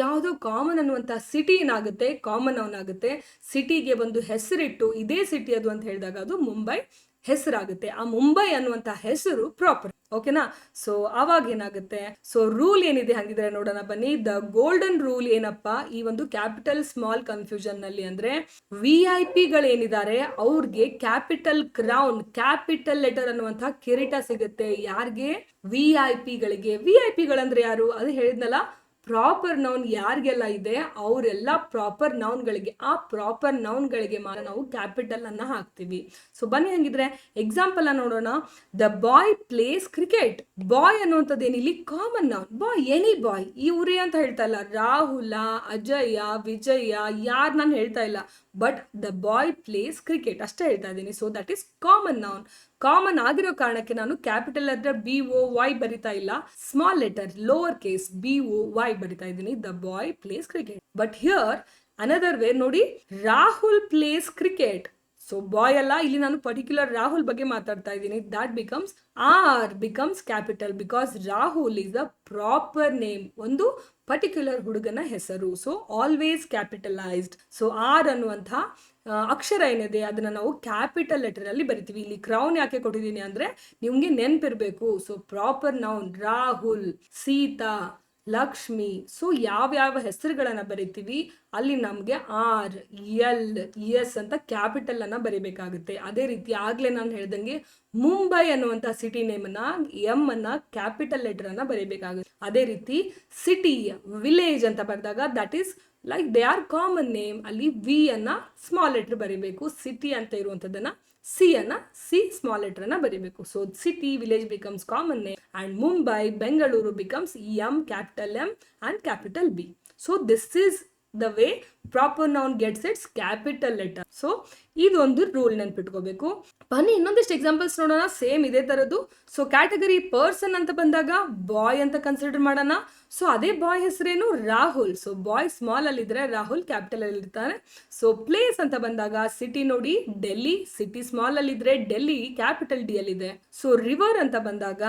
ಯಾವುದೋ ಕಾಮನ್ ಅನ್ನುವಂಥ ಸಿಟಿ ಏನಾಗುತ್ತೆ, ಕಾಮನ್ ನೌನ್ ಆಗುತ್ತೆ. ಸಿಟಿಗೆ ಒಂದು ಹೆಸರಿಟ್ಟು ಇದೇ ಸಿಟಿ ಅದು ಅಂತ ಹೇಳಿದಾಗ ಅದು ಮುಂಬೈ ಹೆಸರಾಗುತ್ತೆ. ಆ ಮುಂಬೈ ಅನ್ನುವಂಥ ಹೆಸರು ಪ್ರಾಪರ್. ಓಕೆನಾ, ಸೊ ಅವಾಗ ಏನಾಗುತ್ತೆ, ಸೊ ರೂಲ್ ಏನಿದೆ ಹಾಗಿದ್ರೆ ನೋಡೋಣ ಬನ್ನಿ. ದ ಗೋಲ್ಡನ್ ರೂಲ್ ಏನಪ್ಪ ಈ ಒಂದು ಕ್ಯಾಪಿಟಲ್ ಸ್ಮಾಲ್ ಕನ್ಫ್ಯೂಷನ್ ನಲ್ಲಿ ಅಂದ್ರೆ, VIP ಗಳೇನಿದ್ದಾರೆ ಅವ್ರಿಗೆ ಕ್ಯಾಪಿಟಲ್ ಕ್ರೌನ್, ಕ್ಯಾಪಿಟಲ್ ಲೆಟರ್ ಅನ್ನುವಂತಹ ಕಿರೀಟ ಸಿಗುತ್ತೆ. ಯಾರಿಗೆ? VIP ಗಳಿಗೆ. VIP ಗಳಂದ್ರೆ ಯಾರು? ಅದು ಹೇಳಿದ್ನಲ್ಲ, ಪ್ರಾಪರ್ ನೌನ್ ಯಾರಿಗೆಲ್ಲ ಇದೆ ಅವರೆಲ್ಲ ಪ್ರಾಪರ್ ನೌನ್ಗಳಿಗೆ, ಆ ಪ್ರಾಪರ್ ನೌನ್ಗಳಿಗೆ ಮಾತ್ರ ನಾವು ಕ್ಯಾಪಿಟಲ್ ಅನ್ನ ಹಾಕ್ತೀವಿ. ಸೊ ಬನ್ನಿ ಹಂಗಿದ್ರೆ ಎಕ್ಸಾಂಪಲ್ ನೋಡೋಣ. The boy plays cricket. Boy ಅನ್ನುವಂಥದ್ದು ಏನಿಲ್ಲಿ common noun. Boy, any boy. ಇವರೇ ಅಂತ ಹೇಳ್ತಾ ಇಲ್ಲ, ರಾಹುಲ, ಅಜಯ, ವಿಜಯ, ಯಾರು ನಾನು ಹೇಳ್ತಾ ಇಲ್ಲ, but the boy plays cricket ಅಷ್ಟೇ ಹೇಳ್ತಾ ಇದ್ದೀನಿ. So that is common noun. Common ಆಗಿರೋ ಕಾರಣಕ್ಕೆ ನಾನು ಕ್ಯಾಪಿಟಲ್ ಲೆಟರ್ BOY ಬರಿತಾ ಇಲ್ಲ, small letter lower case BOY ಬರಿತಾ ಇದ್ದೀನಿ. The boy plays cricket. But here another way ನೋಡಿ, Rahul plays cricket. So boy ಅಲ್ಲ, ಇಲ್ಲಿ ನಾನು ಪರ್ಟಿಕ್ಯುಲರ್ ರಾಹುಲ್ ಬಗ್ಗೆ ಮಾತಾಡ್ತಾ ಇದ್ದೀನಿ. That becomes or becomes capital because Rahul is a proper name, ಒಂದು ಪರ್ಟಿಕ್ಯುಲರ್ ಹುಡುಗನ ಹೆಸರು. So always capitalised. So R ಅನ್ನುವಂಥ ಅಕ್ಷರ ಏನಿದೆ ಅದನ್ನ ನಾವು ಕ್ಯಾಪಿಟಲ್ ಲೆಟರ್ ಅಲ್ಲಿ ಬರಿತೀವಿ. ಇಲ್ಲಿ ಕ್ರೌನ್ ಯಾಕೆ ಕೊಟ್ಟಿದ್ದೀನಿ ಅಂದ್ರೆ ನಿಮ್ಗೆ ನೆನ್ಪಿರ್ಬೇಕು. So proper noun Rahul, Sita, Lakshmi. So ಯಾವ್ಯಾವ ಹೆಸರುಗಳನ್ನ ಬರಿತೀವಿ ಅಲ್ಲಿ ನಮ್ಗೆ RLS ಅಂತ ಕ್ಯಾಪಿಟಲ್ ಅನ್ನ ಬರಿಬೇಕಾಗುತ್ತೆ. ಅದೇ ರೀತಿ ಆಗ್ಲೇ ನಾನು ಹೇಳ್ದಂಗೆ ಮುಂಬೈ ಅನ್ನುವಂಥ ಸಿಟಿ ನೇಮನ್ನ M ಅನ್ನ ಕ್ಯಾಪಿಟಲ್ ಲೆಟರ್ ಅನ್ನ ಬರಿಬೇಕಾಗುತ್ತೆ. ಅದೇ ರೀತಿ ಸಿಟಿ, ವಿಲೇಜ್ ಅಂತ ಬರೆದಾಗ that is like they are common name. ಅಲ್ಲಿ V ಅನ್ನ ಸ್ಮಾಲ್ ಲೆಟರ್ ಬರಿಬೇಕು. ಸಿಟಿ ಅಂತ ಇರುವಂತದನ್ನ C ಅನ್ನ C ಸ್ಮಾಲ್ ಲೆಟರ್ ಅನ್ನ ಬರಿಬೇಕು. So city, village becomes common name and Mumbai, Bengaluru becomes M, capital M and capital B. So this is the way proper noun gets it's capital letter. So ಇದೊಂದು rule ನೆನ್ಪಿಟ್ಕೋಬೇಕು. ಬನ್ನಿ ಇನ್ನೊಂದಿಷ್ಟು examples ನೋಡೋಣ, same ಇದೇ ತರದ್ದು. So category person ಅಂತ ಬಂದಾಗ ಬಾಯ್ ಅಂತ consider ಮಾಡೋಣ. ಸೊ ಅದೇ ಬಾಯ್ ಹೆಸರೇನು? ರಾಹುಲ್. ಸೊ ಬಾಯ್ ಸ್ಮಾಲ್ ಅಲ್ಲಿ ಇದ್ರೆ ರಾಹುಲ್ ಕ್ಯಾಪಿಟಲ್ ಅಲ್ಲಿ ಇರ್ತಾನೆ. ಸೊ ಪ್ಲೇಸ್ ಅಂತ ಬಂದಾಗ ಸಿಟಿ ನೋಡಿ, ಡೆಲ್ಲಿ. ಸಿಟಿ ಸ್ಮಾಲ್ ಅಲ್ಲಿ ಇದ್ರೆ ಡೆಲ್ಲಿ ಕ್ಯಾಪಿಟಲ್ D ಅಲ್ಲಿ ಇದೆ. ಸೊ ರಿವರ್ ಅಂತ ಬಂದಾಗ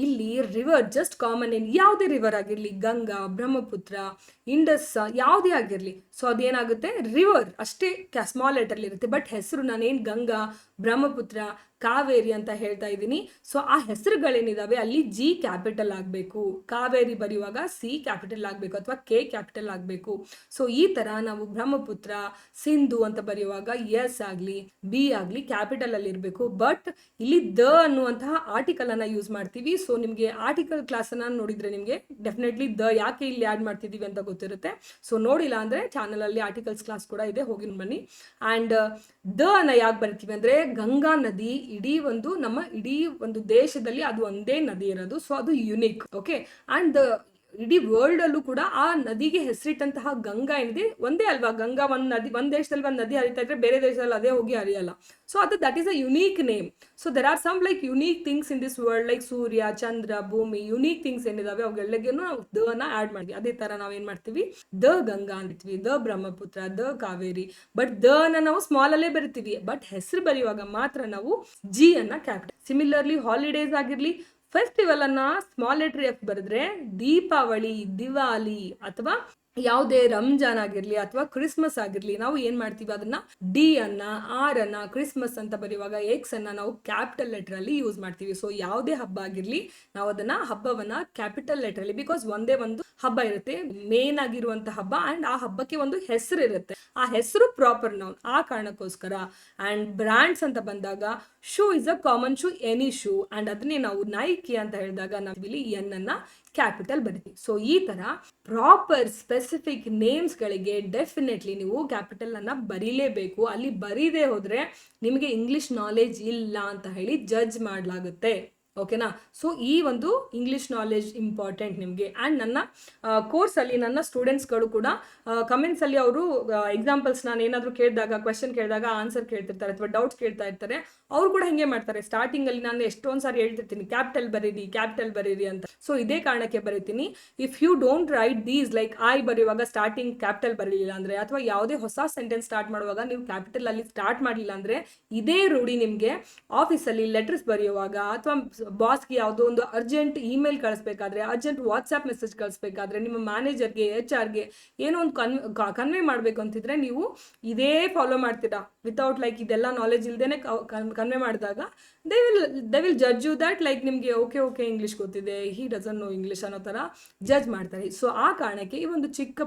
ಇಲ್ಲಿ ರಿವರ್ ಜಸ್ಟ್ ಕಾಮನ್ ನೇಮ್, ಯಾವುದೇ ರಿವರ್ ಆಗಿರ್ಲಿ, ಗಂಗಾ, ಬ್ರಹ್ಮಪುತ್ರ, ಇಂಡಸ್, ಯಾವುದೇ ಆಗಿರ್ಲಿ. ಸೊ ಅದೇನಾಗುತ್ತೆ ರಿವರ್ ಅಷ್ಟೇ ಸ್ಮಾಲ್ ಲೆಟರ್ ಇರುತ್ತೆ. ಬಟ್ ಹೆಸರು ನಾನೇನು ಗಂಗಾ, ಬ್ರಹ್ಮಪುತ್ರ, ಕಾವೇರಿ ಅಂತ ಹೇಳ್ತಾ ಇದ್ದೀನಿ. ಸೊ ಆ ಹೆಸರುಗಳೇನಿದಾವೆ ಅಲ್ಲಿ ಜಿ ಕ್ಯಾಪಿಟಲ್ ಆಗಬೇಕು, ಕಾವೇರಿ ಬರೆಯುವಾಗ ಸಿ ಕ್ಯಾಪಿಟಲ್ ಆಗಬೇಕು ಅಥವಾ ಕೆ ಕ್ಯಾಪಿಟಲ್ ಆಗಬೇಕು. ಸೊ ಈ ತರ ನಾವು ಬ್ರಹ್ಮಪುತ್ರ, ಸಿಂಧು ಅಂತ ಬರೆಯುವಾಗ ಎಸ್ ಆಗಲಿ ಬಿ ಆಗಲಿ ಕ್ಯಾಪಿಟಲ್ ಅಲ್ಲಿ ಇರಬೇಕು. ಬಟ್ ಇಲ್ಲಿ ದ ಅನ್ನುವಂತಹ ಆರ್ಟಿಕಲ್ ಅನ್ನ ಯೂಸ್ ಮಾಡ್ತೀವಿ. ಸೊ ನಿಮಗೆ ಆರ್ಟಿಕಲ್ ಕ್ಲಾಸ್ ಅನ್ನ ನೋಡಿದ್ರೆ ನಿಮಗೆ ಡೆಫಿನೆಟ್ಲಿ ದ ಯಾಕೆ ಇಲ್ಲಿ ಆಡ್ ಮಾಡ್ತಿದೀವಿ ಅಂತ ಗೊತ್ತಿರುತ್ತೆ. ಸೊ ನೋಡಿಲ್ಲ ಅಂದ್ರೆ ಚಾನಲ್ ಅಲ್ಲಿ ಆರ್ಟಿಕಲ್ಸ್ ಕ್ಲಾಸ್ ಕೂಡ ಇದೆ, ಹೋಗಿ ಬನ್ನಿ. ಅಂಡ್ ದ ಅನ್ನ ಯಾಕೆ ಬರ್ತೀವಿ ಅಂದ್ರೆ ಗಂಗಾ ನದಿ ಇಡೀ ಒಂದು ದೇಶದಲ್ಲಿ ಅದು ಒಂದೇ ನದಿ ಇರೋದು. ಸೊ ಅದು ಯುನಿಕ್. ಓಕೆ, ಅಂಡ್ ಇಡೀ ವರ್ಲ್ಡ್ ಅಲ್ಲೂ ಕೂಡ ಆ ನದಿಗೆ ಹೆಸರಿಟ್ಟಂತಹ ಗಂಗಾ ಏನಿದೆ ಒಂದೇ ಅಲ್ವಾ. ಗಂಗಾ ಒಂದ್ ದೇಶದಲ್ಲಿ ಒಂದು ನದಿ ಹರಿತಾ ಇದ್ರೆ ಬೇರೆ ದೇಶದಲ್ಲಿ ಅದೇ ಹೋಗಿ ಹರಿಯಲ್ಲ. ಸೊ ಅದು that is a unique name. So there are some like unique things in this world, like ಸೂರ್ಯ, ಚಂದ್ರ, ಭೂಮಿ, ಯುನೀಕ್ ಥಿಂಗ್ಸ್ ಏನಿದಾವೆ ಅವುಗಳಿಗೆನು ನಾವು ದ ನ ಆಡ್ ಮಾಡ್ತೀವಿ. ಅದೇ ತರ ನಾವೇನ್ ಮಾಡ್ತೀವಿ, ದ ಗಂಗಾ ಅಂತೀವಿ, the Brahmaputra, the Kaveri. But the ನ ನಾವು ಸ್ಮಾಲ್ ಅಲ್ಲೇ ಬರಿತೀವಿ, ಬಟ್ ಹೆಸರು ಬರೆಯುವಾಗ ಮಾತ್ರ ನಾವು ಜಿ ಅನ್ನ ಕ್ಯಾಪಿಟಲ್. ಸಿಮಿಲರ್ಲಿ ಹಾಲಿಡೇಸ್ ಆಗಿರ್ಲಿ, ಫೆಸ್ಟಿವಲ್ ಅನ್ನ ಸ್ಮಾಲ್ ಲೆಟರ್ ಎಫ್ ಬರೆದ್ರೆ ದೀಪಾವಳಿ, ದಿವಾಲಿ ಅಥವಾ ಯಾವುದೇ ರಂಜಾನ್ ಆಗಿರ್ಲಿ ಅಥವಾ ಕ್ರಿಸ್ಮಸ್ ಆಗಿರ್ಲಿ ನಾವು ಏನ್ ಮಾಡ್ತೀವಿ ಅದನ್ನ ಡಿ ಅನ್ನ, ಆರ್ ಅನ್ನ, ಕ್ರಿಸ್ಮಸ್ ಅಂತ ಬರೆಯುವಾಗ ಎಕ್ಸ್ ಅನ್ನ ನಾವು ಕ್ಯಾಪಿಟಲ್ ಲೆಟರ್ ಅಲ್ಲಿ ಯೂಸ್ ಮಾಡ್ತೀವಿ. ಸೊ ಯಾವುದೇ ಹಬ್ಬ ಆಗಿರ್ಲಿ ನಾವು ಅದನ್ನ ಹಬ್ಬವನ್ನ ಕ್ಯಾಪಿಟಲ್ ಲೆಟರ್ ಅಲ್ಲಿ, ಬಿಕಾಸ್ ಒಂದೇ ಒಂದು ಹಬ್ಬ ಇರುತ್ತೆ, ಮೇನ್ ಆಗಿರುವಂತ ಹಬ್ಬ, ಅಂಡ್ ಆ ಹಬ್ಬಕ್ಕೆ ಒಂದು ಹೆಸರು ಇರುತ್ತೆ, ಆ ಹೆಸರು ಪ್ರಾಪರ್ ನೌನ್, ಆ ಕಾರಣಕ್ಕೋಸ್ಕರ. ಅಂಡ್ ಬ್ರ್ಯಾಂಡ್ಸ್ ಅಂತ ಬಂದಾಗ shoe is a common shoe, any shoe, and ಅದನ್ನೇ ನಾವು ನೈಕಿ ಅಂತ ಹೇಳಿದಾಗ ನಾವು ಇಲ್ಲಿ ಎನ್ ಅನ್ನ ಕ್ಯಾಪಿಟಲ್ ಬರೀತೀವಿ. ಸೊ ಈ ತರ ಪ್ರಾಪರ್ ಸ್ಪೆಸಿಫಿಕ್ ನೇಮ್ಸ್ ಗಳಿಗೆ ಡೆಫಿನೆಟ್ಲಿ ನೀವು ಕ್ಯಾಪಿಟಲ್ ಅನ್ನ ಬರೀಲೇಬೇಕು. ಅಲ್ಲಿ ಬರೀದೇ ಹೋದ್ರೆ ನಿಮಗೆ ಇಂಗ್ಲಿಷ್ ನಾಲೆಜ್ ಇಲ್ಲ ಅಂತ ಹೇಳಿ ಜಡ್ಜ್ ಮಾಡಲಾಗುತ್ತೆ. ಓಕೆನಾ. ಸೊ ಈ ಒಂದು ಇಂಗ್ಲಿಷ್ ನಾಲೆಜ್ ಇಂಪಾರ್ಟೆಂಟ್ ನಿಮಗೆ. ಆ್ಯಂಡ್ ನನ್ನ ಕೋರ್ಸಲ್ಲಿ ನನ್ನ ಸ್ಟೂಡೆಂಟ್ಸ್ಗಳು ಕೂಡ ಕಮೆಂಟ್ಸಲ್ಲಿ ಅವರು ಎಕ್ಸಾಂಪಲ್ಸ್ ನಾನು ಏನಾದರೂ ಕೇಳಿದಾಗ, ಕ್ವೆಶನ್ ಕೇಳಿದಾಗ ಆನ್ಸರ್ ಕೇಳ್ತಿರ್ತಾರೆ ಅಥವಾ ಡೌಟ್ಸ್ ಕೇಳ್ತಾ ಇರ್ತಾರೆ. ಅವ್ರು ಕೂಡ ಹಿಂಗೆ ಮಾಡ್ತಾರೆ. ಸ್ಟಾರ್ಟಿಂಗಲ್ಲಿ ನಾನು ಎಷ್ಟೊಂದು ಸಾರಿ ಹೇಳ್ತಿರ್ತೀನಿ ಕ್ಯಾಪಿಟಲ್ ಬರೀರಿ ಅಂತ. ಸೊ ಇದೇ ಕಾರಣಕ್ಕೆ ಬರೀತೀನಿ. If you don't write these, like I ಬರೆಯುವಾಗ ಸ್ಟಾರ್ಟಿಂಗ್ ಕ್ಯಾಪಿಟಲ್ ಬರಲಿಲ್ಲ ಅಂದರೆ, ಅಥವಾ ಯಾವುದೇ ಹೊಸ ಸೆಂಟೆನ್ಸ್ ಸ್ಟಾರ್ಟ್ ಮಾಡುವಾಗ ನೀವು ಕ್ಯಾಪಿಟಲ್ ಅಲ್ಲಿ ಸ್ಟಾರ್ಟ್ ಮಾಡಲಿಲ್ಲ ಅಂದರೆ, ಇದೇ ರೂಢಿ ನಿಮಗೆ ಆಫೀಸಲ್ಲಿ ಲೆಟರ್ಸ್ ಬರೆಯುವಾಗ ಅಥವಾ ಬಾಸ್ಗೆ ಯಾವುದೋ ಒಂದು ಅರ್ಜೆಂಟ್ ಇಮೇಲ್ ಕಳಿಸ್ಬೇಕಾದ್ರೆ, ಅರ್ಜೆಂಟ್ ವಾಟ್ಸ್ಆ್ಯಪ್ ಮೆಸೇಜ್ ಕಳಿಸ್ಬೇಕಾದ್ರೆ, ನಿಮ್ಮ ಮ್ಯಾನೇಜರ್ಗೆ, HR ಗೆ ಏನೋ ಒಂದು ಕನ್ವೆ ಮಾಡಬೇಕು ಅಂತಿದ್ರೆ ನೀವು ಇದೇ ಫಾಲೋ ಮಾಡ್ತೀರಾ. ವಿತೌಟ್ ಲೈಕ್ ಇದೆಲ್ಲ ನಾಲೆಜ್ ಇಲ್ದೇನೆ ಕನ್ವೆ ಮಾಡಿದಾಗ they will judge you that like ನಿಮಗೆ ಓಕೆ ಇಂಗ್ಲಿಷ್ ಗೊತ್ತಿದೆ, ಹಿ ಡಸಂಟ್ ನೋ ಇಂಗ್ಲಿಷ್ ಅನ್ನೋ ಥರ ಜಡ್ಜ್ ಮಾಡ್ತಾರೆ. ಸೊ ಆ ಕಾರಣಕ್ಕೆ ಈ ಒಂದು ಚಿಕ್ಕ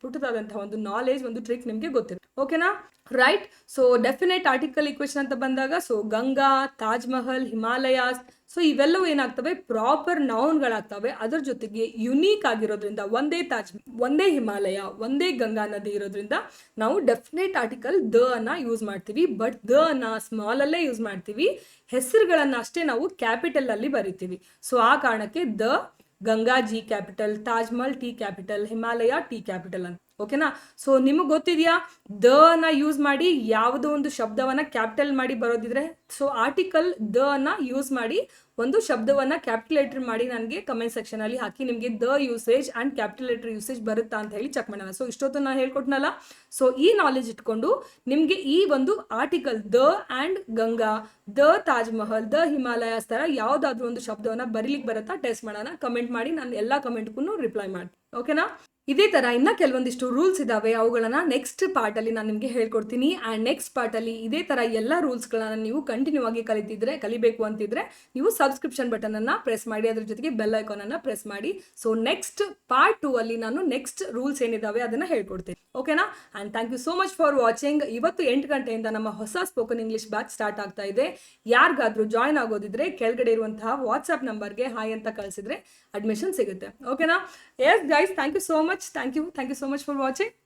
ಪುಟ್ಟದಾದಂತಹ ಒಂದು ನಾಲೆಜ್, ಒಂದು ಟ್ರಿಕ್ ನಿಮಗೆ ಗೊತ್ತಿರುತ್ತೆ. ಓಕೆನಾ, right. So definite article equation ಅಂತ ಬಂದಾಗ, so Ganga, Taj Mahal, Himalayas, so ಇವೆಲ್ಲವೂ ಏನಾಗ್ತವೆ, ಪ್ರಾಪರ್ ನೌನ್ಗಳಾಗ್ತವೆ. ಅದ್ರ ಜೊತೆಗೆ ಯುನೀಕ್ ಆಗಿರೋದ್ರಿಂದ, ಒಂದೇ ಹಿಮಾಲಯ, ಒಂದೇ ಗಂಗಾ ನದಿ ಇರೋದ್ರಿಂದ ನಾವು ಡೆಫಿನೆಟ್ ಆರ್ಟಿಕಲ್ ದ ಅನ್ನ ಯೂಸ್ ಮಾಡ್ತೀವಿ. ಬಟ್ ದ ಅನ್ನ ಸ್ಮಾಲ್ ಅಲ್ಲೇ ಯೂಸ್ ಮಾಡ್ತೀವಿ, ಹೆಸರುಗಳನ್ನ ಅಷ್ಟೇ ನಾವು ಕ್ಯಾಪಿಟಲ್ ಅಲ್ಲಿ ಬರಿತೀವಿ. ಸೊ ಆ ಕಾರಣಕ್ಕೆ the Ganga G capital, Taj Mahal T capital, Himalaya T capital ಅಂತ. ಓಕೆನಾ. ಸೊ ನಿಮಗೆ ಗೊತ್ತಿದೆಯಾ, ದ ನ ಯೂಸ್ ಮಾಡಿ ಯಾವುದೋ ಒಂದು ಶಬ್ದವನ್ನ ಕ್ಯಾಪಿಟಲ್ ಮಾಡಿ ಬರೋದಿದ್ರೆ, ಸೊ ಆರ್ಟಿಕಲ್ ದ ನ ಯೂಸ್ ಮಾಡಿ ಒಂದು ಶಬ್ದವನ್ನ ಕ್ಯಾಪಿಟಲ್ ಲೆಟರ್ ಮಾಡಿ ನನಗೆ ಕಮೆಂಟ್ ಸೆಕ್ಷನ್ ಅಲ್ಲಿ ಹಾಕಿ. ನಿಮಗೆ the usage and capital letter usage ಬರುತ್ತಾ ಅಂತ ಹೇಳಿ ಚೆಕ್ ಮಾಡೋಣ. ಸೊ ಇಷ್ಟೊತ್ತು ನಾನು ಹೇಳ್ಕೊಟ್ನಲ್ಲ. ಸೊ ಈ ನಾಲೆಜ್ ಇಟ್ಕೊಂಡು ನಿಮಗೆ ಈ ಒಂದು article the and Ganga, the Taj Mahal, the Himalayas ತರ ಯಾವ್ದಾದ್ರು ಒಂದು ಶಬ್ದವನ್ನ ಬರೀಲಿಕ್ಕೆ ಬರುತ್ತಾ ಟೆಸ್ಟ್ ಮಾಡೋಣ. ಕಮೆಂಟ್ ಮಾಡಿ, ನಾನು ಎಲ್ಲಾ ಕಮೆಂಟ್ಗೂ ರಿಪ್ಲೈ ಮಾಡಿ. ಓಕೆನಾ. ಇದೇ ತರ ಇನ್ನ ಕೆಲವೊಂದಿಷ್ಟು ರೂಲ್ಸ್ ಇದಾವೆ, ಅವುಗಳನ್ನ ನೆಕ್ಸ್ಟ್ ಪಾರ್ಟ್ ಅಲ್ಲಿ ನಾನು ನಿಮಗೆ ಹೇಳ್ಕೊಡ್ತೀನಿ. ಅಂಡ್ ನೆಕ್ಸ್ಟ್ ಪಾರ್ಟ್ ಅಲ್ಲಿ ಇದೇ ತರ ಎಲ್ಲ ರೂಲ್ಸ್ ಗಳನ್ನ ನೀವು ಕಂಟಿನ್ಯೂ ಆಗಿ ಕಲಿಬೇಕು ಅಂತಿದ್ರೆ ನೀವು ಸಬ್ಸ್ಕ್ರಿಪ್ಷನ್ ಬಟನ್ ಅನ್ನ ಪ್ರೆಸ್ ಮಾಡಿ, ಅದ್ರ ಜೊತೆಗೆ ಬೆಲ್ ಐಕಾನ್ ಅನ್ನ ಪ್ರೆಸ್ ಮಾಡಿ. ಸೊ ನೆಕ್ಸ್ಟ್ ಪಾರ್ಟ್ 2 ಅಲ್ಲಿ ನಾನು ನೆಕ್ಸ್ಟ್ ರೂಲ್ಸ್ ಏನಿದಾವೆ ಅದನ್ನ ಹೇಳ್ಕೊಡ್ತೀನಿ. ಓಕೆನಾ. And thank you so much for watching. ಇವತ್ತು 8 ಗಂಟೆಯಿಂದ ನಮ್ಮ ಹೊಸ ಸ್ಪೋಕನ್ ಇಂಗ್ಲಿಷ್ ಬ್ಯಾಚ್ ಸ್ಟಾರ್ಟ್ ಆಗ್ತಾ ಇದೆ. ಯಾರಿಗಾದ್ರೂ ಜಾಯ್ನ್ ಆಗೋದಿದ್ರೆ ಕೆಳಗಡೆ ಇರುವಂತಹ ವಾಟ್ಸ್ಆಪ್ ನಂಬರ್ಗೆ ಹಾಯ್ ಅಂತ ಕಳಿಸಿದ್ರೆ ಅಡ್ಮಿಷನ್ ಸಿಗುತ್ತೆ. ಓಕೆನಾ. Yes guys, thank you so much. Thank you so much for watching.